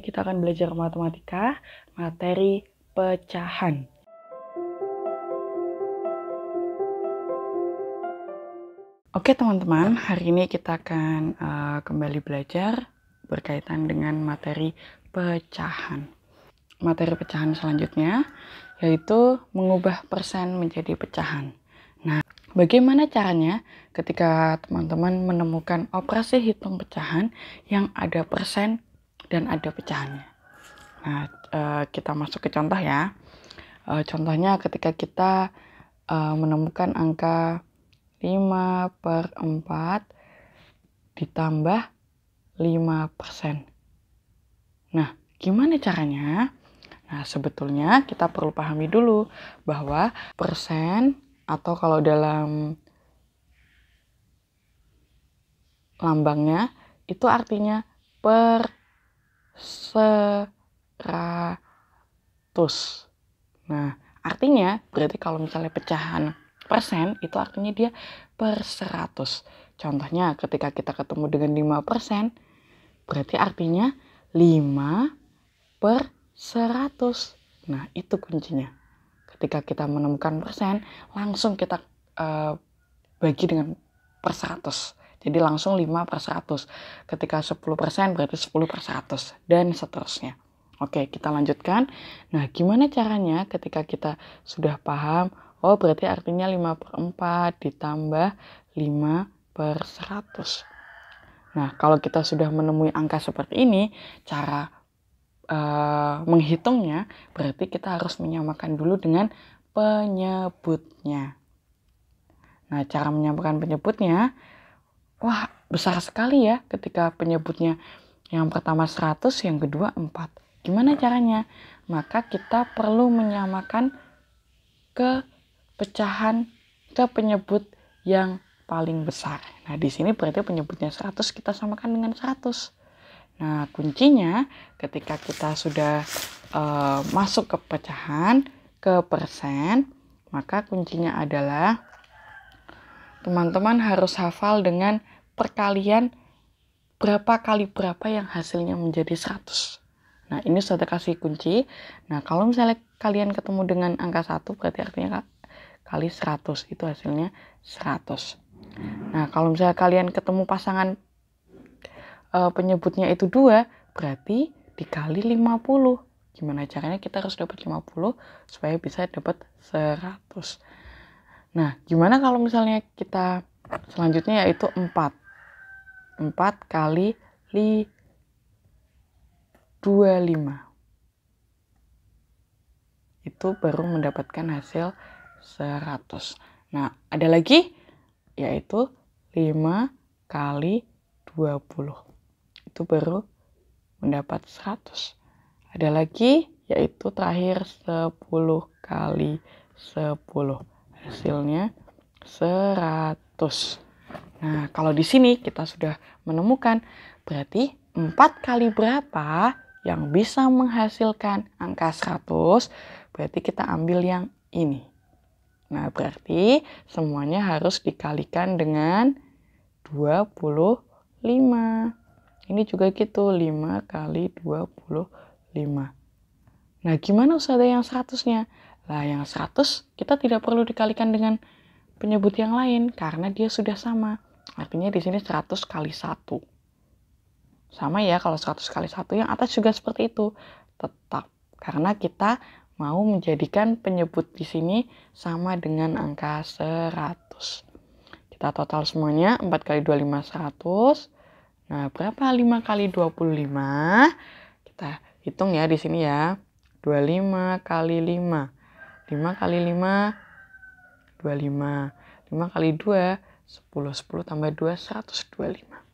ini kita akan belajar matematika, materi pecahan. Oke teman-teman, hari ini kita akan kembali belajar berkaitan dengan materi pecahan. Materi pecahan selanjutnya yaitu mengubah persen menjadi pecahan. Nah, bagaimana caranya ketika teman-teman menemukan operasi hitung pecahan yang ada persen dan ada pecahannya? Nah, kita masuk ke contoh ya. Contohnya ketika kita menemukan angka 5/4 ditambah 5%. Nah, gimana caranya? Nah, sebetulnya kita perlu pahami dulu bahwa persen atau kalau dalam lambangnya itu artinya per 100. Nah, artinya berarti kalau misalnya pecahan persen itu artinya dia per 100. Contohnya ketika kita ketemu dengan 5%, berarti artinya 5/100. Nah, itu kuncinya. Ketika kita menemukan persen, langsung kita bagi dengan per 100. Jadi langsung 5/100. Ketika 10% berarti 10/100 dan seterusnya. Oke, kita lanjutkan. Nah, gimana caranya ketika kita sudah paham, oh berarti artinya 5/4 ditambah 5/100. Nah, kalau kita sudah menemui angka seperti ini, cara menghitungnya berarti kita harus menyamakan dulu dengan penyebutnya. Nah, cara menyamakan penyebutnya, wah besar sekali ya ketika penyebutnya yang pertama 100, yang kedua 4. Gimana caranya? Maka kita perlu menyamakan ke pecahan, ke penyebut yang paling besar. Nah, di sini berarti penyebutnya 100 kita samakan dengan 100. Nah, kuncinya ketika kita sudah masuk ke pecahan, ke persen, maka kuncinya adalah teman-teman harus hafal dengan perkalian berapa kali berapa yang hasilnya menjadi 100. Nah, ini sudah kasih kunci. Nah, kalau misalnya kalian ketemu dengan angka 1, berarti artinya kali 100, itu hasilnya 100. Nah, kalau misalnya kalian ketemu pasangan penyebutnya itu 2, berarti dikali 50. Gimana caranya kita harus dapat 50 supaya bisa dapat 100. Nah, gimana kalau misalnya kita selanjutnya yaitu 4. 4 kali 25. Itu baru mendapatkan hasil 100. Nah, ada lagi yaitu 5 kali 20. Itu baru mendapat 100. Ada lagi yaitu terakhir 10 kali 10. Hasilnya 100. Nah, kalau di sini kita sudah menemukan berarti 4 kali berapa yang bisa menghasilkan angka 100, berarti kita ambil yang ini. Nah, berarti semuanya harus dikalikan dengan 25. Ini juga gitu, 5 kali 25. Nah, gimana Ustazah yang 100-nya? Lah, yang 100 kita tidak perlu dikalikan dengan penyebut yang lain karena dia sudah sama. Artinya di sini 100 kali 1. Sama ya, kalau 100 kali 1 yang atas juga seperti itu. Tetap. Karena kita mau menjadikan penyebut di sini sama dengan angka 100. Kita total semuanya, 4 kali 25, 100. Nah, berapa 5 kali 25? Kita hitung ya di sini ya. 25 kali 5. 5 kali 5, 25. 5 kali 2, 10. 10 tambah 2, 125.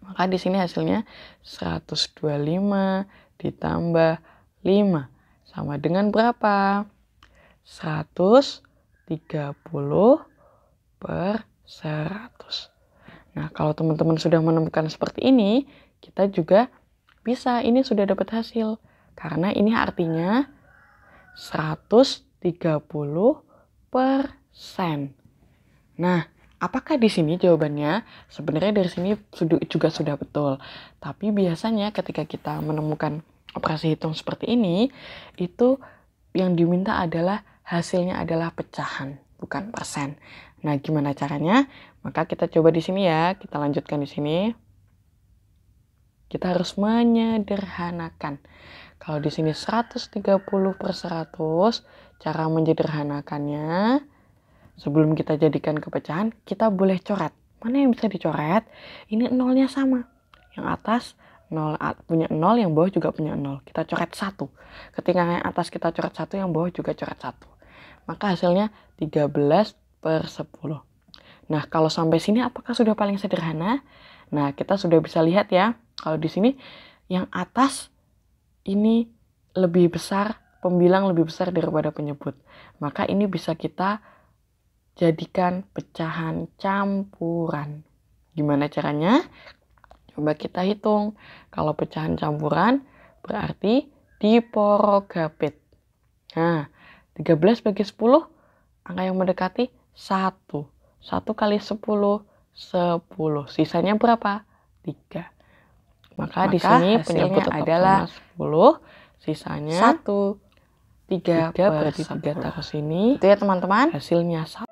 Maka di sini hasilnya 125 ditambah 5. Sama dengan berapa? 130 per 100. Nah, kalau teman-teman sudah menemukan seperti ini, kita juga bisa, ini sudah dapat hasil. Karena ini artinya 130%. Nah, apakah di sini jawabannya? Sebenarnya dari sini juga sudah betul. Tapi biasanya ketika kita menemukan operasi hitung seperti ini, itu yang diminta adalah hasilnya adalah pecahan, bukan persen. Nah, gimana caranya? Maka kita coba di sini ya, kita lanjutkan di sini. Kita harus menyederhanakan. Kalau di sini 130/100, cara menyederhanakannya, sebelum kita jadikan ke pecahan, kita boleh coret. Mana yang bisa dicoret? Ini nolnya sama. Yang atas 0 punya 0, yang bawah juga punya 0. Kita coret 1. Ketika yang atas kita coret 1, yang bawah juga coret 1. Maka hasilnya 13/10. Nah, kalau sampai sini apakah sudah paling sederhana? Nah, kita sudah bisa lihat ya. Kalau di sini yang atas ini lebih besar, pembilang lebih besar daripada penyebut. Maka ini bisa kita jadikan pecahan campuran. Gimana caranya? Coba kita hitung. Kalau pecahan campuran berarti diporogapit. Nah, 13 bagi 10, angka yang mendekati 1. 1 kali 10, 10. Sisanya berapa? 3. Maka di sini penyebut adalah 10, sisanya 1. 3 berarti 3 taruh sini. Itu ya teman-teman. Hasilnya 1.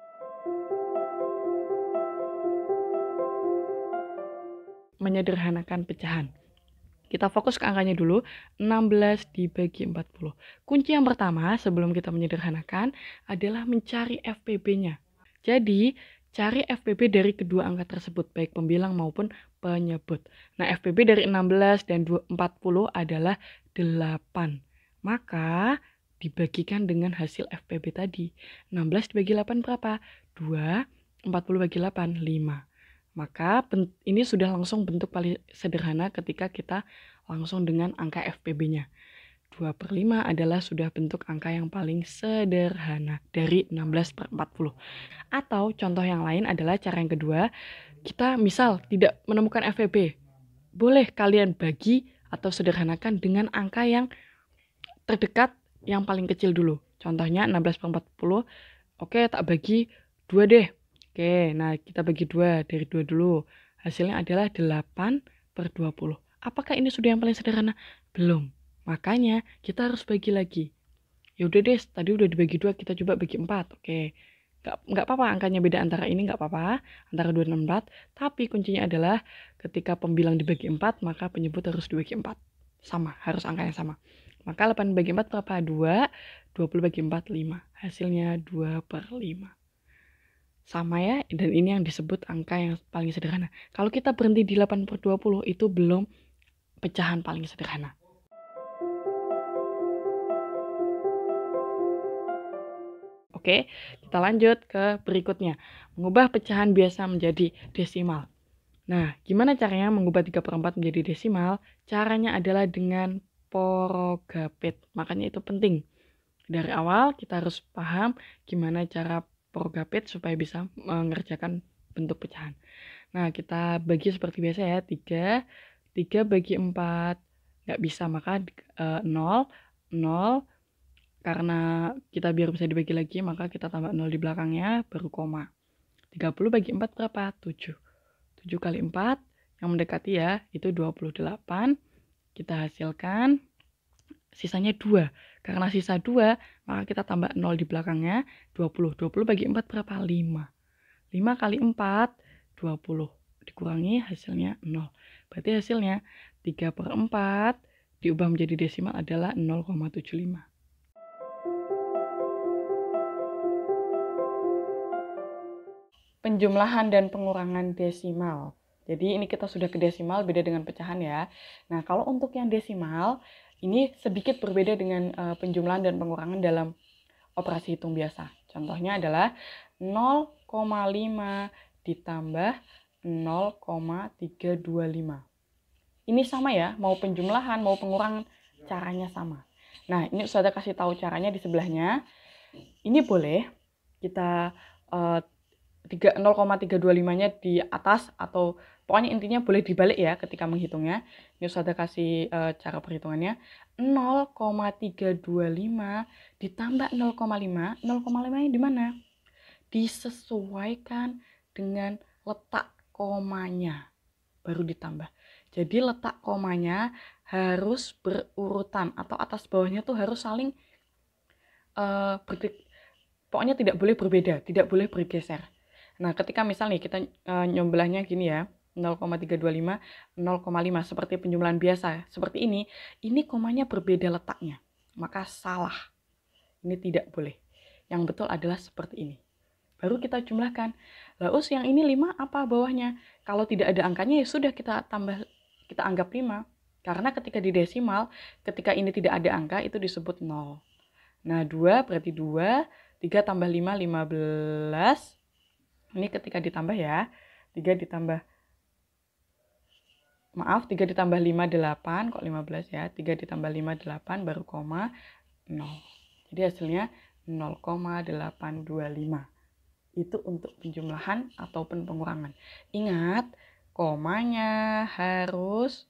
Menyederhanakan pecahan. Kita fokus ke angkanya dulu, 16 dibagi 40. Kunci yang pertama sebelum kita menyederhanakan adalah mencari FPB-nya. Jadi, cari FPB dari kedua angka tersebut, baik pembilang maupun penyebut. Nah, FPB dari 16 dan 40 adalah 8. Maka, dibagikan dengan hasil FPB tadi. 16 dibagi 8 berapa? 2, 40 bagi 8, 5. Maka ini sudah langsung bentuk paling sederhana ketika kita langsung dengan angka FPB-nya. 2/5 adalah sudah bentuk angka yang paling sederhana dari 16/40. Atau contoh yang lain adalah cara yang kedua, kita misal tidak menemukan FPB. Boleh kalian bagi atau sederhanakan dengan angka yang terdekat yang paling kecil dulu. Contohnya 16/40, oke tak bagi 2 deh. Oke, nah kita bagi 2, dari 2 dulu. Hasilnya adalah 8/20. Apakah ini sudah yang paling sederhana? Belum. Makanya kita harus bagi lagi. Ya udah deh, tadi udah dibagi 2, kita coba bagi 4. Oke. Nggak apa-apa angkanya beda antara ini, nggak apa-apa. Antara 2 dan 4. Tapi kuncinya adalah ketika pembilang dibagi 4, maka penyebut harus dibagi 4. Sama, harus angka yang sama. Maka 8 bagi 4 berapa? 2. 20 bagi 4, 5. Hasilnya 2/5. Sama ya, dan ini yang disebut angka yang paling sederhana. Kalau kita berhenti di 8/20, itu belum pecahan paling sederhana. Oke, kita lanjut ke berikutnya. Mengubah pecahan biasa menjadi desimal. Nah, gimana caranya mengubah 3/4 menjadi desimal? Caranya adalah dengan porogapit. Makanya itu penting. Dari awal kita harus paham gimana cara porogapit supaya bisa mengerjakan bentuk pecahan. Nah, kita bagi seperti biasa ya, 3 bagi 4, nggak bisa, maka 0, 0, karena kita biar bisa dibagi lagi, maka kita tambah 0 di belakangnya, baru koma. 30 bagi 4 berapa? 7. 7 kali 4, yang mendekati ya, itu 28, kita hasilkan, sisanya 2. Karena sisa 2, maka kita tambah 0 di belakangnya, 20. 20 bagi 4 berapa? 5. 5 kali 4, 20. Dikurangi hasilnya 0. Berarti hasilnya 3/4 diubah menjadi desimal adalah 0,75. Penjumlahan dan pengurangan desimal. Jadi ini kita sudah ke desimal, beda dengan pecahan ya. Nah, kalau untuk yang desimal, ini sedikit berbeda dengan penjumlahan dan pengurangan dalam operasi hitung biasa. Contohnya adalah 0,5 ditambah 0,325. Ini sama ya, mau penjumlahan, mau pengurangan, caranya sama. Nah, ini Ustazah kasih tahu caranya di sebelahnya. Ini boleh kita 0,325-nya di atas, atau pokoknya intinya boleh dibalik ya ketika menghitungnya. Ini Ustazah kasih cara perhitungannya. 0,325 ditambah 0,5. 0,5-nya di mana? Disesuaikan dengan letak komanya. Baru ditambah. Jadi letak komanya harus berurutan atau atas bawahnya tuh harus saling pokoknya tidak boleh berbeda, tidak boleh bergeser. Nah, ketika misalnya kita nyobelahnya gini ya, 0,325, 0,5 seperti penjumlahan biasa, seperti ini komanya berbeda letaknya, maka salah. Ini tidak boleh. Yang betul adalah seperti ini. Baru kita jumlahkan. Lalu yang ini 5 apa bawahnya? Kalau tidak ada angkanya ya sudah kita anggap 5. Karena ketika di desimal, ketika ini tidak ada angka itu disebut 0. Nah, 2 berarti 2, 3 tambah 5, 15. Ini ketika ditambah ya. 3 ditambah 5, 8. Kok 15 ya? 3 ditambah 5, 8, baru koma, 0. Jadi hasilnya 0,825. Itu untuk penjumlahan ataupun pengurangan. Ingat, komanya harus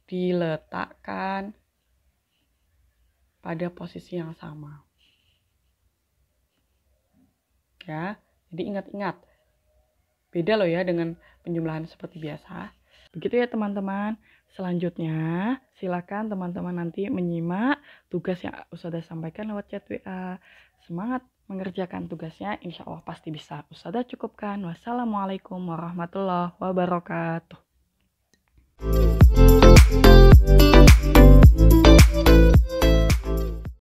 diletakkan pada posisi yang sama. Ya, jadi ingat-ingat. Beda loh ya dengan penjumlahan seperti biasa. Begitu ya teman-teman. Selanjutnya, silakan teman-teman nanti menyimak tugas yang Ustazah sampaikan lewat chat WA. Semangat mengerjakan tugasnya, insya Allah pasti bisa. Ustazah cukupkan. Wassalamualaikum warahmatullahi wabarakatuh.